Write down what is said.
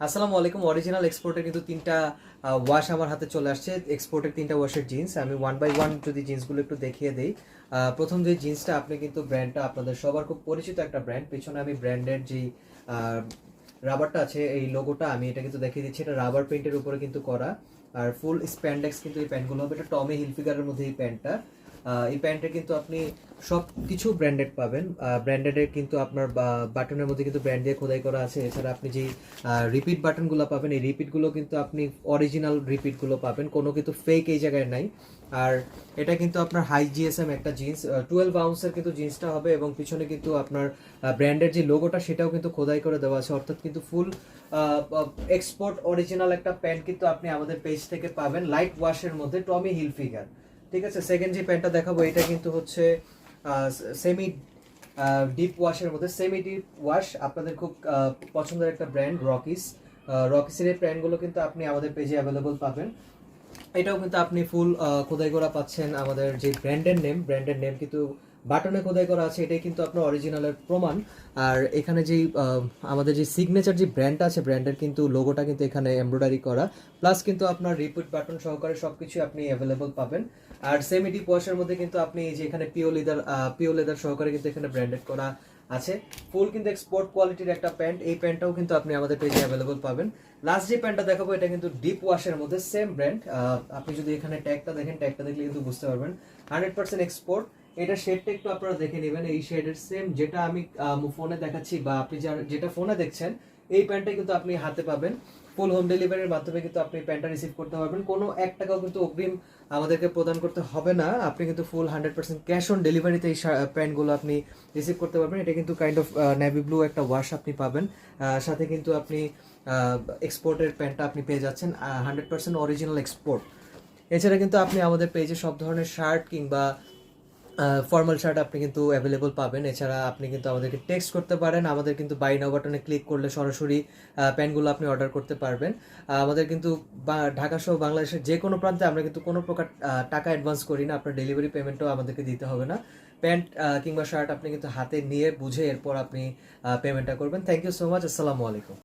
আসসালামু আলাইকুম। অরিজিনাল এক্সপোর্টের কিন্তু তিনটা ওয়াশ আমার হাতে চলে আসছে। এক্সপোর্টের তিনটা ওয়াশের জিন্স আমি ওয়ান বাই ওয়ান যদি জিন্সগুলো একটু দেখিয়ে দেই। প্রথম যে জিন্সটা, আপনি কিন্তু ব্র্যান্ডটা আপনাদের সবার খুব পরিচিত একটা ব্র্যান্ড। পেছনে আমি ব্র্যান্ডের যে রাবারটা আছে, এই লোগোটা আমি এটা কিন্তু দেখিয়ে দিচ্ছি। এটা রাবার প্রিন্টের উপরে কিন্তু করা, আর ফুল স্প্যান্ডেক্স কিন্তু এই প্যান্টগুলো হবে। এটা টমি হিলফিগারের মধ্যে এই প্যান্টটা। এই প্যান্টে কিন্তু আপনি সব কিছু ব্র্যান্ডেড পাবেন। ব্র্যান্ডেডের কিন্তু আপনার বাটনের মধ্যে কিন্তু ব্র্যান্ড দিয়ে খোদাই করা আছে। এছাড়া আপনি যেই রিপিট বাটনগুলো পাবেন, এই রিপিটগুলো কিন্তু আপনি অরিজিনাল রিপিটগুলো পাবেন, কোনো কিন্তু ফেক এই জায়গায় নাই। আর এটা কিন্তু আপনার হাই জিএসএম একটা জিন্স, 12 আউন্সের কিন্তু জিন্সটা হবে, এবং পিছনে কিন্তু আপনার ব্র্যান্ডের যে লোগোটা সেটাও কিন্তু খোদাই করে দেওয়া আছে, অর্থাৎ কিন্তু ফুল এক্সপোর্ট অরিজিনাল একটা প্যান্ট কিন্তু আপনি আমাদের পেজ থেকে পাবেন লাইট ওয়াশের মধ্যে, টমি হিলফিগার। ঠিক আছে, সেকেন্ড যে প্যান্টটা দেখাবো এটা কিন্তু হচ্ছে সেমি ডিপ ওয়াশের মধ্যে। সেমি ডিপ ওয়াশ আপনাদের খুব পছন্দের একটা ব্র্যান্ড রকিস। রকিসের এই প্যান্টগুলো কিন্তু আপনি আমাদের পেজে অ্যাভেলেবল পাবেন। এটাও কিন্তু আপনি ফুল খোদাই করা পাচ্ছেন। আমাদের যে ব্র্যান্ডের নেম কিন্তু বাটনে খোদাই করা আছে, এটাই কিন্তু আপনার অরিজিনালের প্রমাণ। আর এখানে যেই আমাদের যে সিগনেচার যে ব্র্যান্ডটা আছে, ব্র্যান্ডের কিন্তু লোগোটা কিন্তু এখানে এমব্রয়ডারি করা, প্লাস কিন্তু আপনার রিপিট বাটন সহকারে সবকিছু আপনি অ্যাভেলেবল পাবেন। আর সেমি ডিপ ওয়াশের মধ্যে কিন্তু আপনি এই যে এখানে পিও লেদার সহকারে কিন্তু এখানে ব্র্যান্ডেড করা আছে। ফুল কিন্তু এক্সপোর্ট কোয়ালিটির একটা প্যান্ট। এই প্যান্টটাও কিন্তু আপনি আমাদের পেজে অ্যাভেলেবল পাবেন। লাস্ট যে প্যান্টটা দেখাবো এটা কিন্তু ডিপ ওয়াশের মধ্যে, সেম ব্র্যান্ড। আপনি যদি এখানে ট্যাগটা দেখেন, ট্যাগটা দেখলে কিন্তু বুঝতে পারবেন 100% এক্সপোর্ট। এটা শেডটা একটু আপনারা দেখে নেবেন, এই শেডের সেম যেটা আমি ফোনে দেখাচ্ছি, বা আপনি যেটা ফোনে দেখছেন, এই প্যান্টটা কিন্তু আপনি হাতে পাবেন। ফুল হোম ডেলিভারির মাধ্যমে কিন্তু আপনি প্যান্টটা রিসিভ করতে পারবেন। কোনো 1 টাকাও কিন্তু অগ্রিম আমাদেরকে প্রদান করতে হবে না। আপনি কিন্তু ফুল 100% ক্যাশ অন ডেলিভারিতে এই প্যান্টগুলো আপনি রিসিভ করতে পারবেন। এটা কিন্তু কাইন্ড অফ নেভি ব্লু একটা ওয়াশ আপনি পাবেন। সাথে কিন্তু আপনি এক্সপোর্টের প্যান্টটা আপনি পেয়ে যাচ্ছেন, 100% অরিজিনাল এক্সপোর্ট। এছাড়া কিন্তু আপনি আমাদের পেজে সব ধরনের শার্ট কিংবা ফর্মাল শার্ট আপনি কিন্তু অ্যাভেলেবল পাবেন। এছাড়া আপনি কিন্তু আমাদেরকে টেক্সট করতে পারেন। আমাদের কিন্তু বাই নাও বাটনে ক্লিক করলে সরাসরি প্যান্টগুলো আপনি অর্ডার করতে পারবেন। আমাদের কিন্তু ঢাকা সহ বাংলাদেশের যে কোনো প্রান্তে আমরা কিন্তু কোনো প্রকার টাকা অ্যাডভান্স করি না। আপনার ডেলিভারি পেমেন্টও আমাদেরকে দিতে হবে না। প্যান্ট কিংবা শার্ট আপনি কিন্তু হাতে নিয়ে বুঝে এরপর আপনি পেমেন্টটা করবেন। Thank you so much. আসসালামু আলাইকুম।